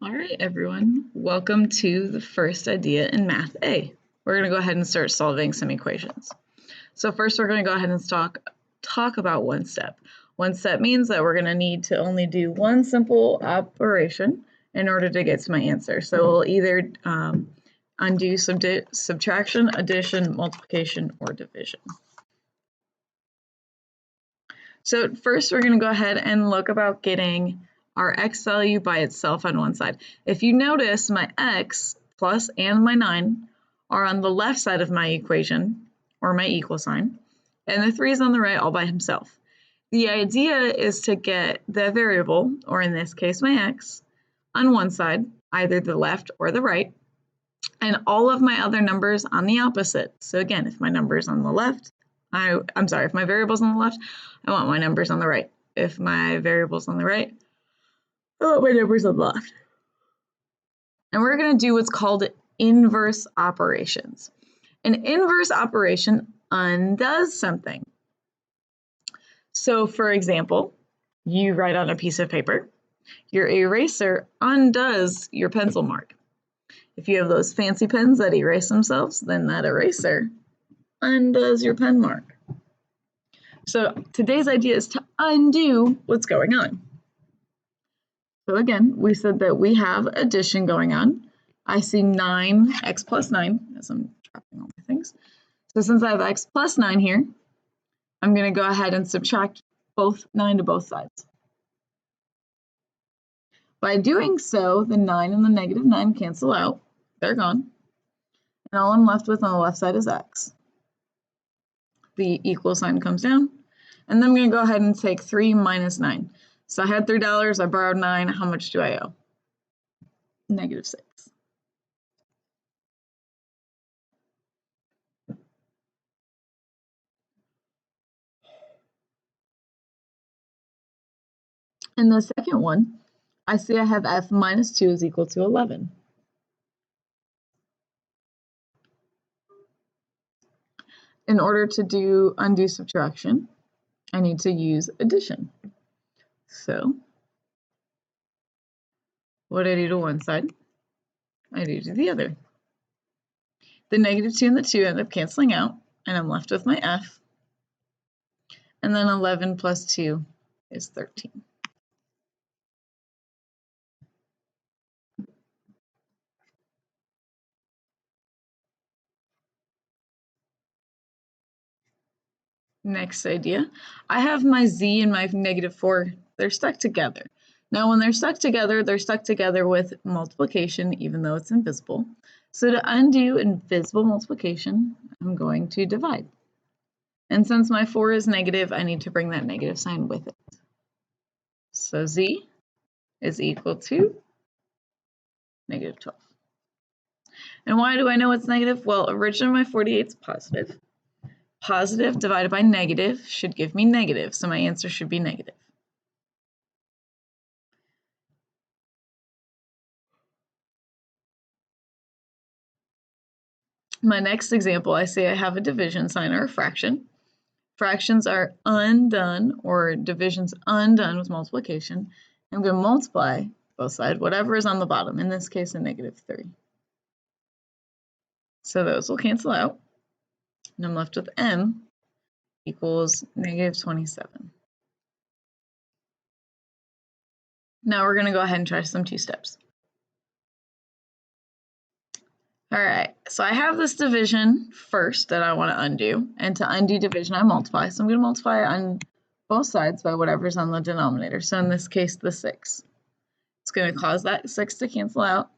All right, everyone. Welcome to the first idea in Math A. We're going to go ahead and start solving some equations. So first, we're going to go ahead and talk about one step. One step means that we're going to need to only do one simple operation in order to get to my answer. So we'll either undo subtraction, addition, multiplication, or division. So first, we're going to go ahead and look about getting our x value by itself on one side. If you notice, my x plus and my 9 are on the left side of my equation, or my equal sign, and the 3 is on the right all by himself. The idea is to get the variable, or in this case my x, on one side, either the left or the right, and all of my other numbers on the opposite. So again, if my number is on the left, if my variable's on the left, I want my numbers on the right. If my variable's on the right, I want my numbers on the left. And we're going to do what's called inverse operations. An inverse operation undoes something. So for example, you write on a piece of paper, your eraser undoes your pencil mark. If you have those fancy pens that erase themselves, then that eraser undoes your pen mark. So today's idea is to undo what's going on. So again, we said that we have addition going on. I see 9x plus 9, as I'm dropping all my things. So since I have x plus 9 here, I'm going to go ahead and subtract 9 to both sides. By doing so, the 9 and the negative 9 cancel out. They're gone. And all I'm left with on the left side is x. The equal sign comes down. And then I'm going to go ahead and take 3 minus 9. So I had $3, I borrowed 9, how much do I owe? -6. In the second one, I see I have f minus 2 is equal to 11. In order to undo subtraction, I need to use addition. So what I do to one side, I do to the other. The -2 and the 2 end up canceling out, and I'm left with my f. And then 11 plus 2 is 13. Next idea, I have my z and my -4. They're stuck together. Now when they're stuck together with multiplication, even though it's invisible. So to undo invisible multiplication, I'm going to divide. And since my 4 is negative, I need to bring that negative sign with it. So z is equal to -12. And why do I know it's negative? Well, originally my 48 is positive. Positive divided by negative should give me negative, so my answer should be negative. My next example, I say I have a division sign or a fraction. Fractions are undone, or division's undone with multiplication. I'm going to multiply both sides, whatever is on the bottom, in this case a -3. So those will cancel out, and I'm left with m equals -27. Now we're going to go ahead and try some two steps. All right, so I have this division first that I want to undo, and to undo division, I multiply. So I'm going to multiply on both sides by whatever's on the denominator. So in this case, the 6. It's going to cause that 6 to cancel out,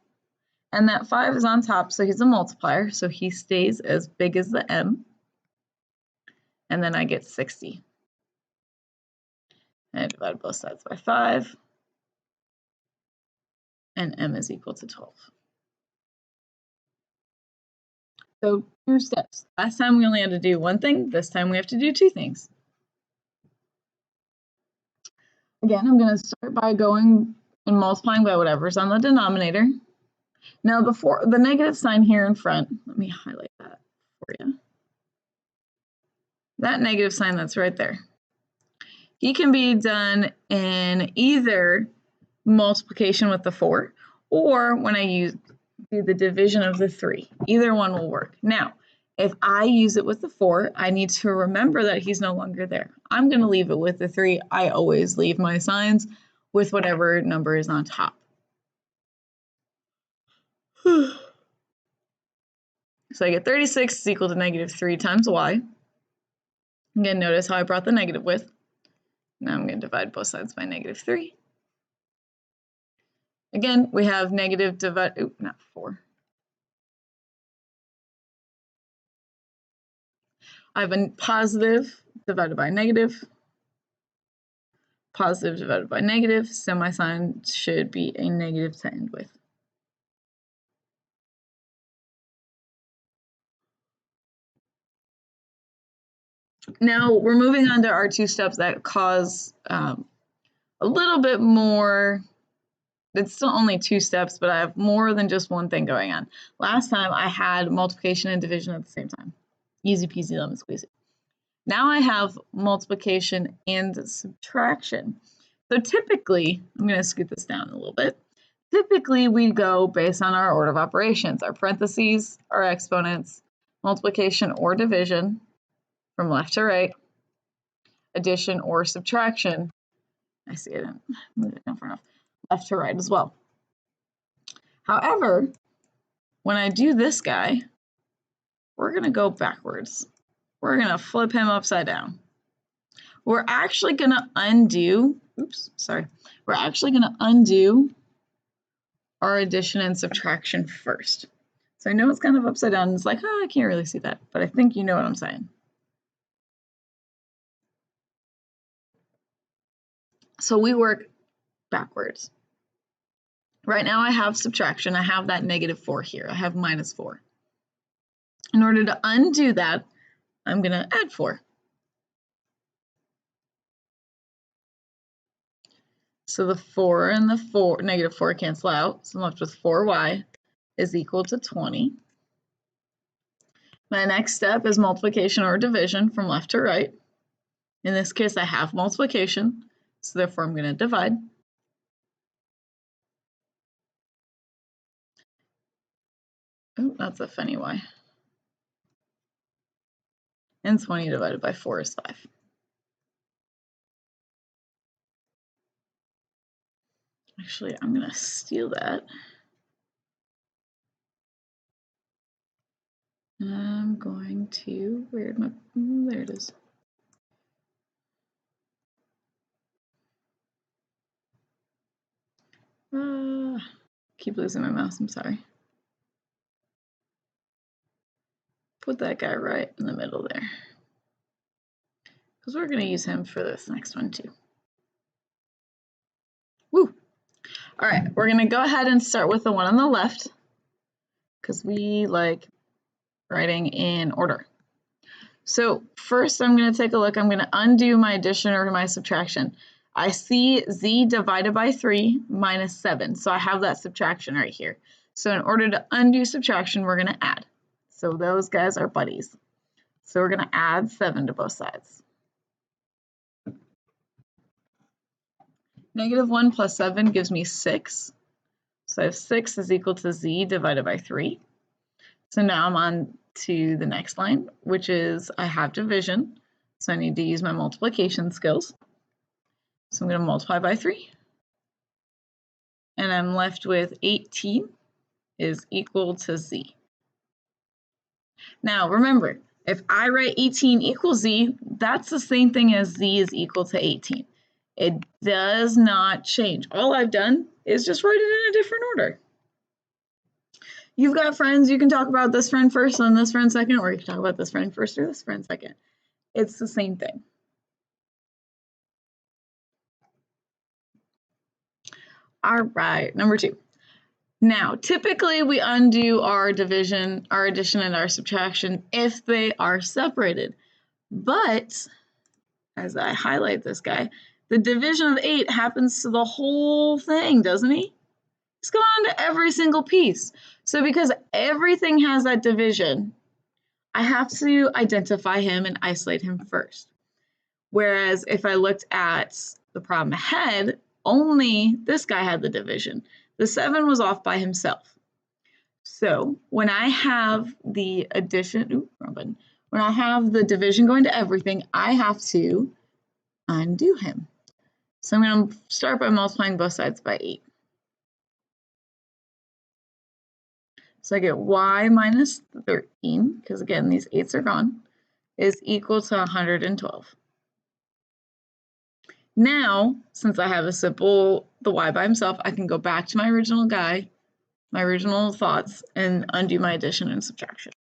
and that 5 is on top, so he's a multiplier, so he stays as big as the m, and then I get 60. And I divide both sides by 5, and m is equal to 12. So 2 steps. Last time we only had to do one thing. This time we have to do 2 things. Again, I'm going to start by going and multiplying by whatever's on the denominator. Now before the negative sign here in front, let me highlight that for you. That negative sign that's right there. He can be done in either multiplication with the 4 or when I do the division of the 3. Either one will work. Now, if I use it with the 4, I need to remember that he's no longer there. I'm going to leave it with the 3. I always leave my signs with whatever number is on top. So I get 36 is equal to negative 3 times y. Again, notice how I brought the negative with. Now I'm going to divide both sides by negative 3. Again, we have negative not 4. I have a positive divided by negative, positive divided by negative, so my sign should be a negative to end with. Now we're moving on to our 2 steps that cause a little bit more. It's still only 2 steps, but I have more than just one thing going on. Last time I had multiplication and division at the same time. Easy peasy lemon squeezy. Now I have multiplication and subtraction. So typically, I'm going to scoot this down a little bit. Typically, we go based on our order of operations, our parentheses, our exponents, multiplication or division from left to right, addition or subtraction. I see it, move it down far enough. Left to right as well. However, when I do this guy, we're going to go backwards. We're going to flip him upside down. We're actually going to undo, we're actually going to undo our addition and subtraction first. So I know it's kind of upside down. It's like, oh, I can't really see that, but I think you know what I'm saying. So we work backwards. Right now I have subtraction. I have that negative 4 here. I have minus 4. In order to undo that, I'm going to add 4. So the 4 and the negative 4 cancel out. So I'm left with 4y is equal to 20. My next step is multiplication or division from left to right. In this case, I have multiplication, so therefore I'm going to divide. Oh, that's a funny y. And 20 divided by 4 is 5. Actually, I'm going to steal that. I'm going to, there it is. Keep losing my mouse, I'm sorry. Put that guy right in the middle there. Because we're going to use him for this next one too. Woo! All right, we're going to go ahead and start with the one on the left because we like writing in order. So first I'm going to take a look. I'm going to undo my addition or my subtraction. I see z divided by 3 minus 7. So I have that subtraction right here. So in order to undo subtraction, we're going to add. So those guys are buddies. So we're going to add 7 to both sides. Negative 1 plus 7 gives me 6. So I have 6 is equal to z divided by 3. So now I'm on to the next line, which is I have division. So I need to use my multiplication skills. So I'm going to multiply by 3. And I'm left with 18 is equal to z. Now remember, if I write 18 equals z, that's the same thing as z is equal to 18. It does not change. All I've done is just write it in a different order. You've got friends, you can talk about this friend first and this friend second, or you can talk about this friend first or this friend second. It's the same thing. All right, number 2. Now, typically we undo our division, our addition, and our subtraction if they are separated. But, as I highlight this guy, the division of 8 happens to the whole thing, doesn't he? It's going on to every single piece. So because everything has that division, I have to identify him and isolate him first. Whereas if I looked at the problem ahead, only this guy had the division. The 7 was off by himself. So when I have the addition, when I have the division going to everything, I have to undo him. So I'm going to start by multiplying both sides by 8. So I get y minus 13, because again, these 8s are gone, is equal to 112. Now, since I have the y by himself, I can go back to my original guy, my original thoughts, and undo my addition and subtraction.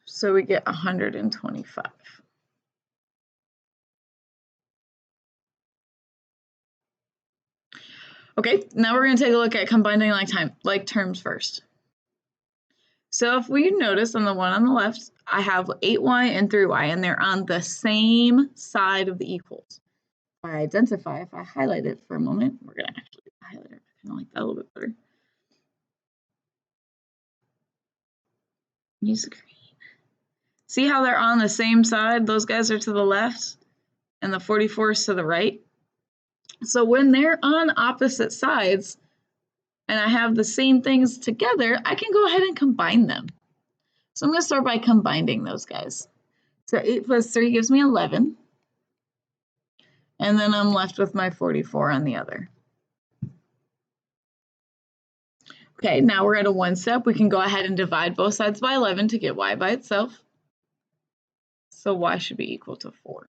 So we get 125. Okay, now we're going to take a look at combining like terms first. So if we notice on the one on the left, I have 8y and 3y, and they're on the same side of the equals. If I highlight it for a moment, we're going to actually highlight it. I kind of like that a little bit better. Use the green. See how they're on the same side? Those guys are to the left, and the 44 is to the right. So when they're on opposite sides, and I have the same things together, I can go ahead and combine them. So I'm going to start by combining those guys. So 8 plus 3 gives me 11. And then I'm left with my 44 on the other. Okay, now we're at a one step. We can go ahead and divide both sides by 11 to get y by itself. So y should be equal to 4.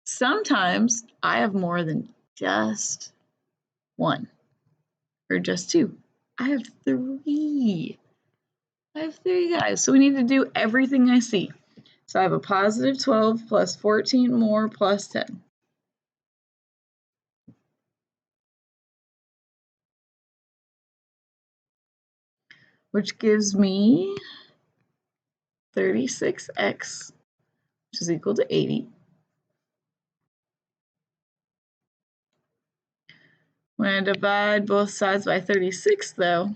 Sometimes I have more than just 1 or just 2. I have 3. I have 3 guys. So we need to do everything I see. So I have a positive 12 plus 14 more plus 10. Which gives me 36x, which is equal to 80. When I divide both sides by 36, though,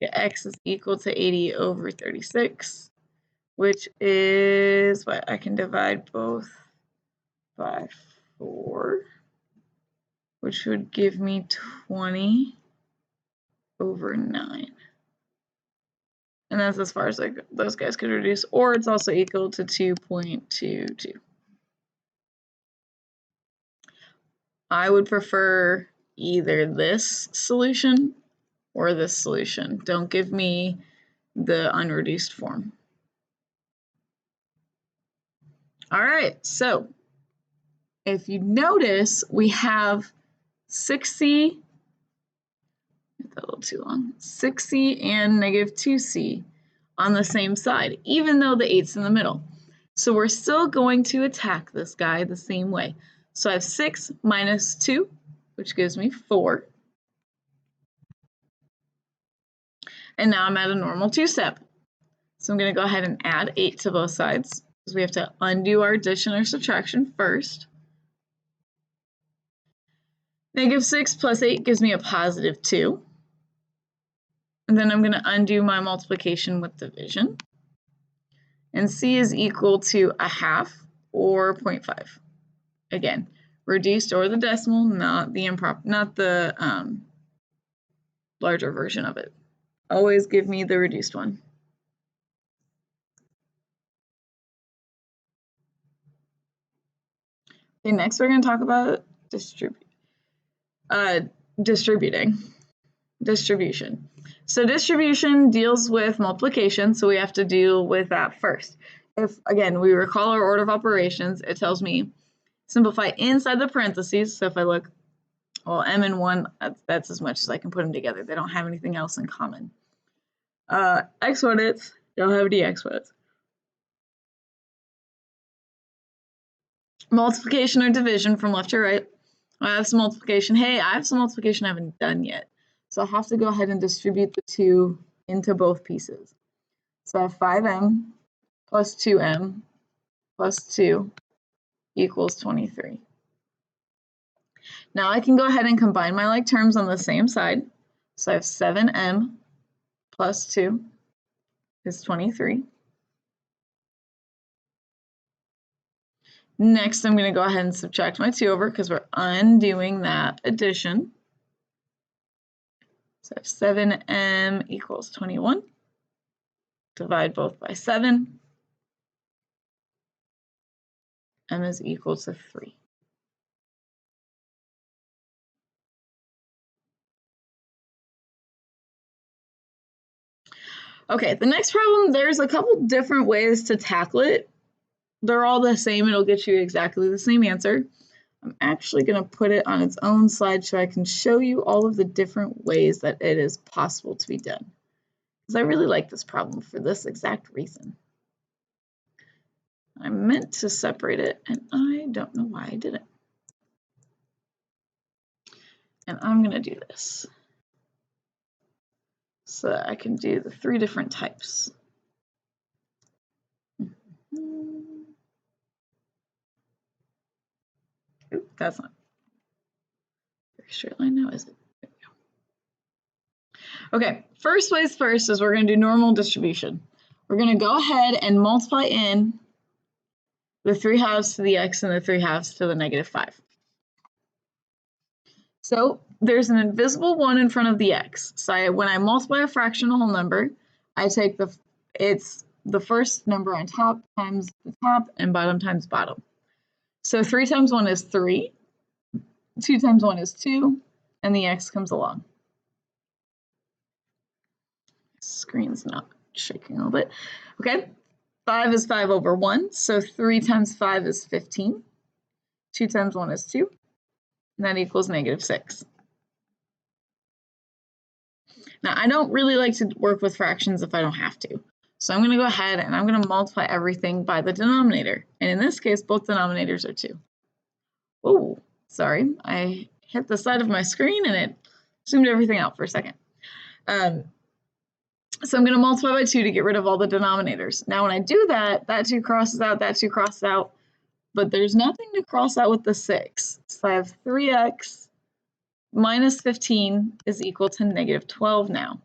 x is equal to 80 over 36, which is what I can divide both by 4, which would give me 20 over 9. And that's as far as those guys could reduce, or it's also equal to 2.22. I would prefer either this solution or this solution. Don't give me the unreduced form. All right, so if you notice, we have 6c, a little too long, 6c and negative 2c on the same side, even though the 8's in the middle. So we're still going to attack this guy the same way. So I have 6 minus 2, which gives me 4. And now I'm at a normal 2-step. So I'm going to go ahead and add 8 to both sides, because we have to undo our addition or subtraction first. Negative 6 plus 8 gives me a positive 2. And then I'm going to undo my multiplication with division. And c is equal to 1/2 or 0.5. Again, reduced or the decimal, not the larger version of it. Always give me the reduced one. Okay, next we're going to talk about distribution. So distribution deals with multiplication, so we have to deal with that first. If, again, we recall our order of operations, it tells me simplify inside the parentheses. So if I look, well, m and 1, that's as much as I can put them together. They don't have anything else in common. Exponents don't have any exponents. Multiplication or division from left to right. I have some multiplication. Hey, I have some multiplication I haven't done yet. So I have to go ahead and distribute the 2 into both pieces. So I have 5m plus 2m plus 2 equals 23. Now I can go ahead and combine my like terms on the same side. So I have 7m plus 2 is 23. Next, I'm going to go ahead and subtract my 2 over because we're undoing that addition. So 7m equals 21. Divide both by 7. M is equal to 3. Okay, the next problem, there's a couple different ways to tackle it. They're all the same. It'll get you exactly the same answer. I'm actually going to put it on its own slide so I can show you all of the different ways that it is possible to be done. Because I really like this problem for this exact reason. I meant to separate it, and I don't know why I didn't. And I'm going to do this so that I can do the 3 different types. Oop, that's not a straight line now, is it? There we go. Okay, first ways first is we're going to do normal distribution. We're going to go ahead and multiply in the 3 halves to the x and the 3 halves to the -5. So there's an invisible 1 in front of the x. So when I multiply a fractional number, I take the first number on top times the top and bottom times bottom. So 3 times 1 is 3, 2 times 1 is 2, and the x comes along. Screen's not shaking a little bit. Okay, 5 is 5 over 1, so 3 times 5 is 15. 2 times 1 is 2, and that equals -6. Now, I don't really like to work with fractions if I don't have to. So I'm going to go ahead and I'm going to multiply everything by the denominator. And in this case, both denominators are 2. Oh, sorry. I hit the side of my screen and it zoomed everything out for a second. So I'm going to multiply by 2 to get rid of all the denominators. Now, when I do that, that 2 crosses out, that 2 crosses out, but there's nothing to cross out with the 6. So I have 3x minus 15 is equal to -12 now.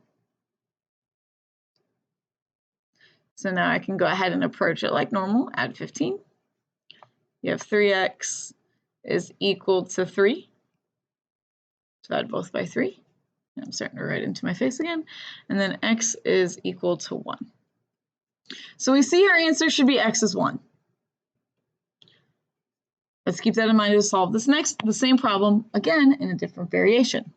So now I can go ahead and approach it like normal, add 15. You have 3x is equal to 3. Divide both by 3. I'm starting to write into my face again. And then x is equal to 1. So we see our answer should be x is 1. Let's keep that in mind to solve the same problem, again, in a different variation.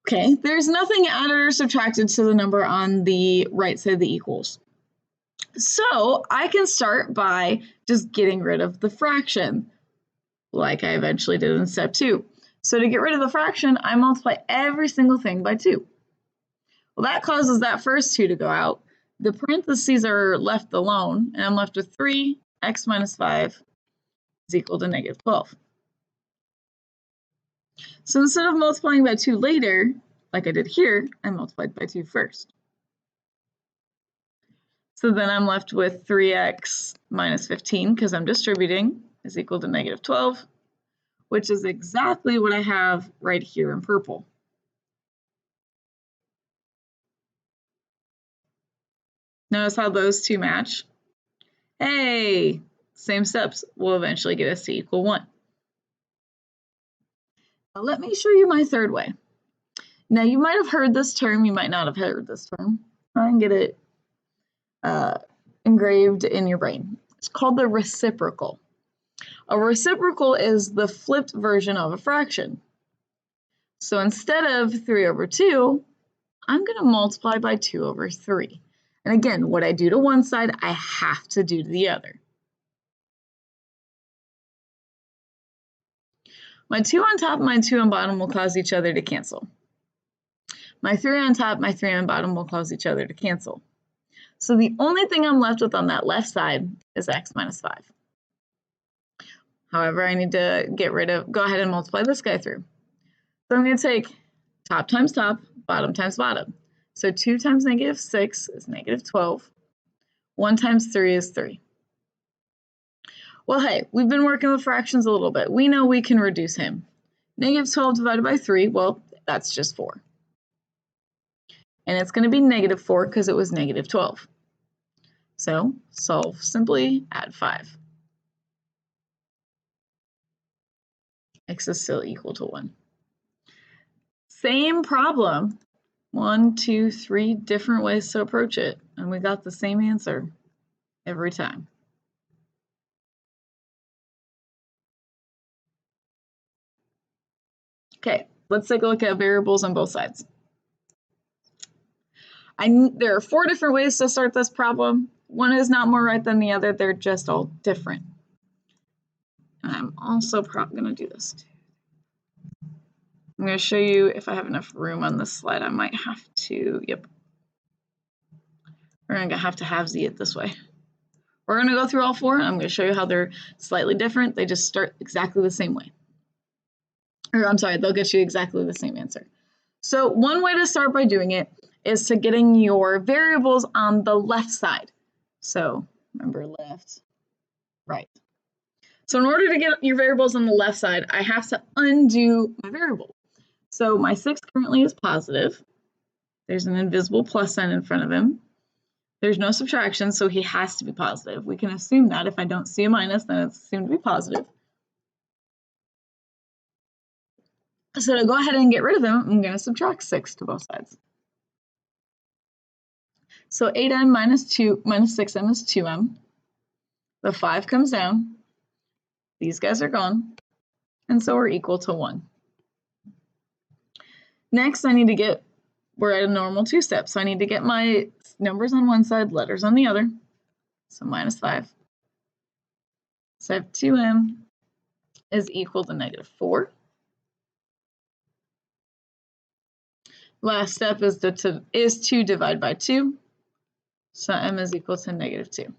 Okay, there's nothing added or subtracted to the number on the right side of the equals. So I can start by just getting rid of the fraction, like I eventually did in step 2. So to get rid of the fraction, I multiply every single thing by 2. Well, that causes that first 2 to go out. The parentheses are left alone, and I'm left with 3x minus 5 is equal to -12. So instead of multiplying by 2 later, like I did here, I multiplied by 2 first. So then I'm left with 3x minus 15, because I'm distributing, is equal to -12, which is exactly what I have right here in purple. Notice how those two match? Hey, same steps will eventually get us to equal 1. Now let me show you my third way. Now you might have heard this term, you might not have heard this term. Try and get it engraved in your brain. It's called the reciprocal. A reciprocal is the flipped version of a fraction. So instead of 3 over 2, I'm going to multiply by 2 over 3. And again, what I do to one side, I have to do to the other. My 2 on top and my 2 on bottom will cause each other to cancel. My 3 on top, my 3 on bottom will cause each other to cancel. So the only thing I'm left with on that left side is x minus 5. However, I need to go ahead and multiply this guy through. So I'm going to take top times top, bottom times bottom. So 2 times -6 is -12. 1 times 3 is 3. Well, hey, we've been working with fractions a little bit. We know we can reduce him. -12 divided by 3, well, that's just 4. and it's going to be -4 because it was -12. So solve simply, add 5. X is still equal to 1. Same problem. 1, 2, 3 different ways to approach it, and we got the same answer every time. Okay, let's take a look at variables on both sides. There are 4 different ways to start this problem. One is not more right than the other, they're just all different. And I'm also going to do this too. I'm going to show you if I have enough room on this slide. I might have to, yep. We're going to have to halvesy it this way. We're going to go through all 4, and I'm going to show you how they're slightly different. They just start exactly the same way. Or I'm sorry, they'll get you exactly the same answer. So one way to start by doing it is to getting your variables on the left side. So remember left, right. So in order to get your variables on the left side, I have to undo my variable. So my 6 currently is positive. There's an invisible plus sign in front of him. There's no subtraction, so he has to be positive. We can assume that. If I don't see a minus, then it's assumed to be positive. So to go ahead and get rid of them, I'm going to subtract 6 to both sides. So 8m minus 6m is 2m. The 5 comes down. These guys are gone. And so we're equal to 1. Next, we're at a normal 2-step, so I need to get my numbers on one side, letters on the other. So minus 5. So I have 2m is equal to -4. Last step is to divide by 2. So m is equal to -2.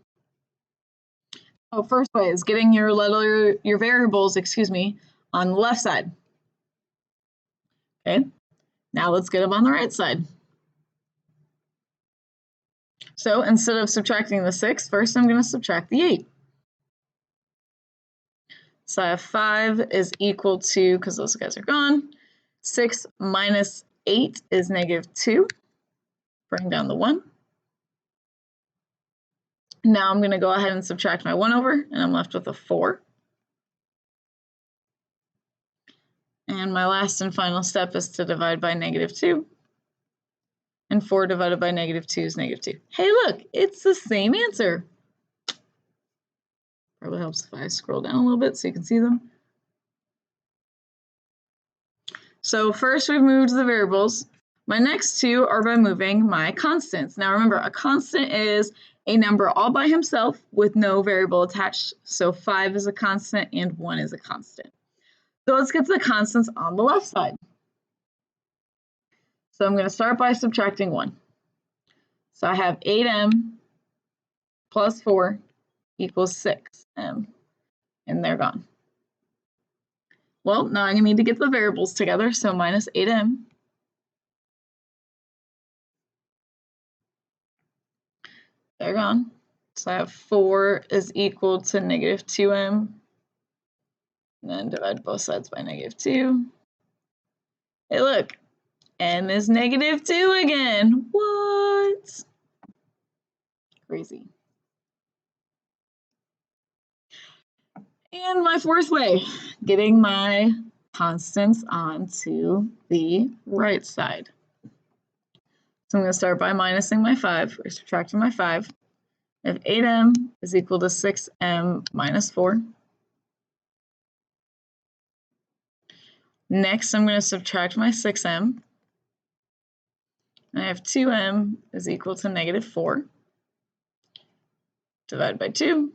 Oh, first way is getting your variables, on the left side. Okay, now let's get them on the right side. So instead of subtracting the 6, first I'm going to subtract the 8. So I have 5 is equal to, because those guys are gone, 6 minus 8 is -2. Bring down the 1. Now I'm going to go ahead and subtract my 1 over, and I'm left with a 4. And my last and final step is to divide by -2. And 4 divided by -2 is -2. Hey, look, it's the same answer. Probably helps if I scroll down a little bit so you can see them. So first we've moved the variables. My next 2 are by moving my constants. Now remember, a constant is a number all by himself with no variable attached. So 5 is a constant and 1 is a constant. So let's get to the constants on the left side. So I'm going to start by subtracting 1. So I have 8m plus 4 equals 6m, and they're gone. Well, now I need to get the variables together, so minus 8m they're gone. So I have 4 is equal to -2m, and then divide both sides by -2. Hey, look, m is -2 again. What? Crazy. And my 4th way, getting my constants onto the right side. So I'm going to start by minusing my 5, or subtracting my 5. I have 8m is equal to 6m minus 4. Next, I'm going to subtract my 6m. And I have 2m is equal to -4. Divide by 2.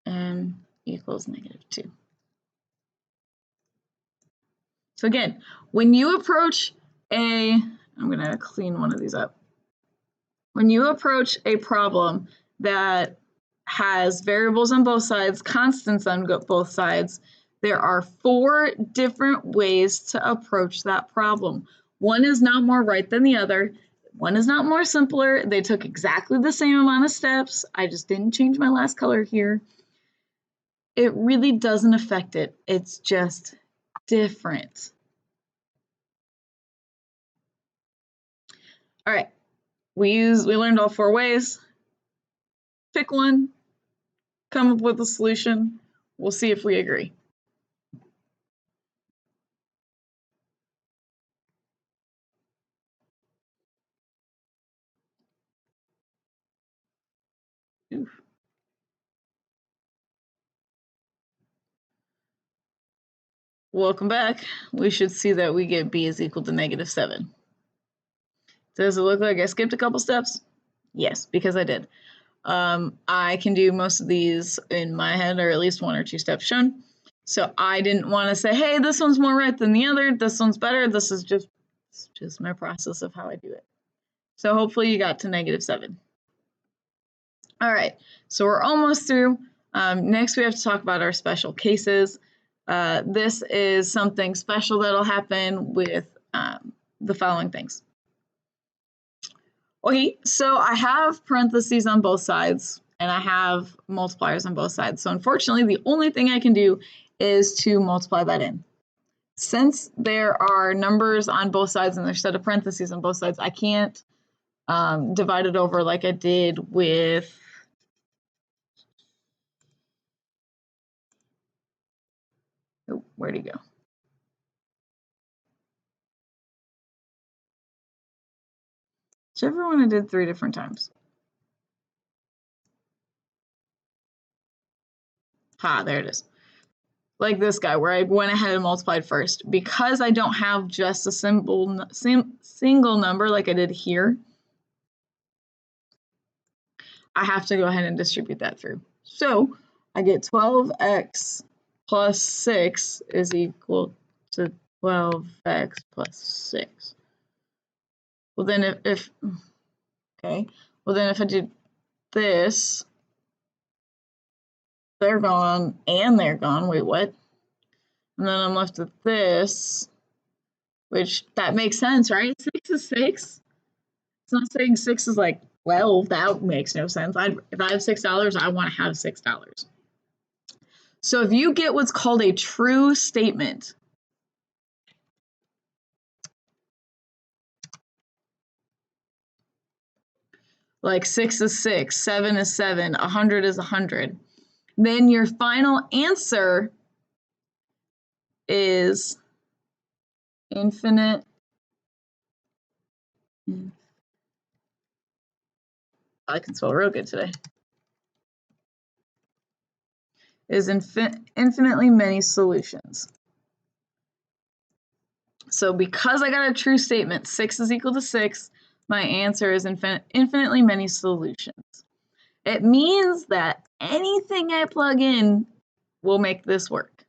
M equals -2. So again, when you approach I'm going to clean one of these up. When you approach a problem that has variables on both sides, constants on both sides, there are 4 different ways to approach that problem. One is not more right than the other. One is not more simpler. They took exactly the same amount of steps. I just didn't change my last color here. It really doesn't affect it. It's just different. All right, we learned all 4 ways. Pick one, come up with a solution. We'll see if we agree. Oof. Welcome back. We should see that we get b is equal to -7. Does it look like I skipped a couple steps? Yes, because I did. I can do most of these in my head, or at least 1 or 2 steps shown. So I didn't want to say, hey, this one's more right than the other. This one's better. This is just my process of how I do it. So hopefully you got to -7. All right, so we're almost through. Next, we have to talk about our special cases. This is something special that'll happen with the following things. Okay, so I have parentheses on both sides, and I have multipliers on both sides. So unfortunately, the only thing I can do is to multiply that in. Since there are numbers on both sides and there's a set of parentheses on both sides, I can't divide it over like I did with where'd he go? Whichever one I did 3 different times. There it is. Like this guy where I went ahead and multiplied first. Because I don't have just a single number like I did here, I have to go ahead and distribute that through. So I get 12x plus 6 is equal to 12x plus 6. Well, then if I do this, they're gone and they're gone. Wait, what? And then I'm left with this, which that makes sense, right? 6 is 6. It's not saying 6 is like 12. That makes no sense. If I have $6, I want to have $6. So if you get what's called a true statement, like 6 is 6, 7 is 7, 100 is 100, then your final answer is infinite. I can spell real good today. Is infinitely many solutions. So because I got a true statement, 6 is equal to 6, my answer is infinitely many solutions. It means that anything I plug in will make this work.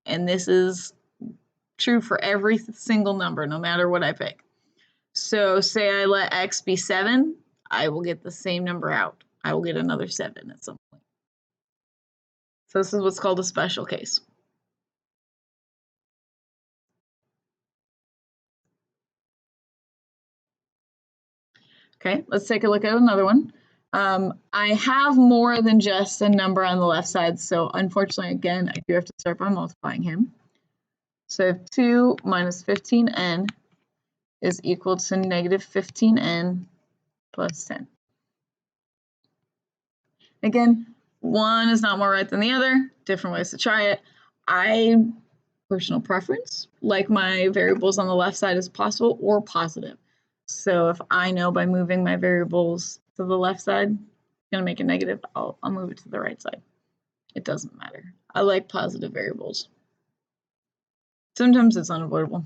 And this is true for every single number, no matter what I pick. So say I let x be 7, I will get the same number out. I will get another 7 at some point. So this is what's called a special case. Okay, let's take a look at another one. I have more than just a number on the left side, so unfortunately, again, I do have to start by multiplying him. So 2 minus 15n is equal to -15n plus 10. Again, one is not more right than the other, different ways to try it. Personal preference, like my variables on the left side as possible or positive. So if I know by moving my variables to the left side, it's going to make a negative, I'll move it to the right side. It doesn't matter. I like positive variables. Sometimes it's unavoidable.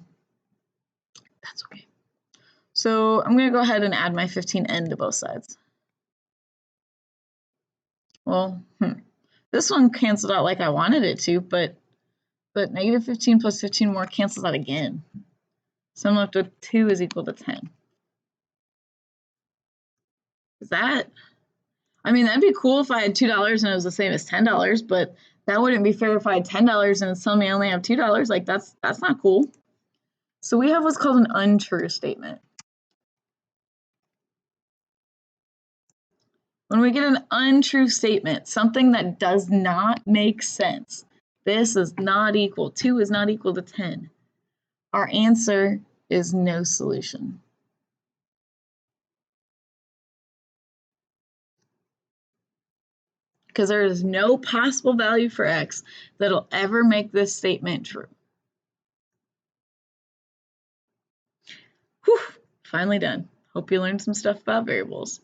That's okay. So I'm going to go ahead and add my 15n to both sides. Well, this one canceled out like I wanted it to, but -15 plus 15 more cancels out again. So I'm left with 2 is equal to 10. Is that? I mean, that'd be cool if I had $2 and it was the same as $10, but that wouldn't be fair if I had $10 and it's telling me I only have $2. Like that's not cool. So we have what's called an untrue statement. When we get an untrue statement, something that does not make sense, this is not equal, 2 is not equal to 10, our answer is no solution. because there is no possible value for x that'll ever make this statement true. Whew, finally done. Hope you learned some stuff about variables.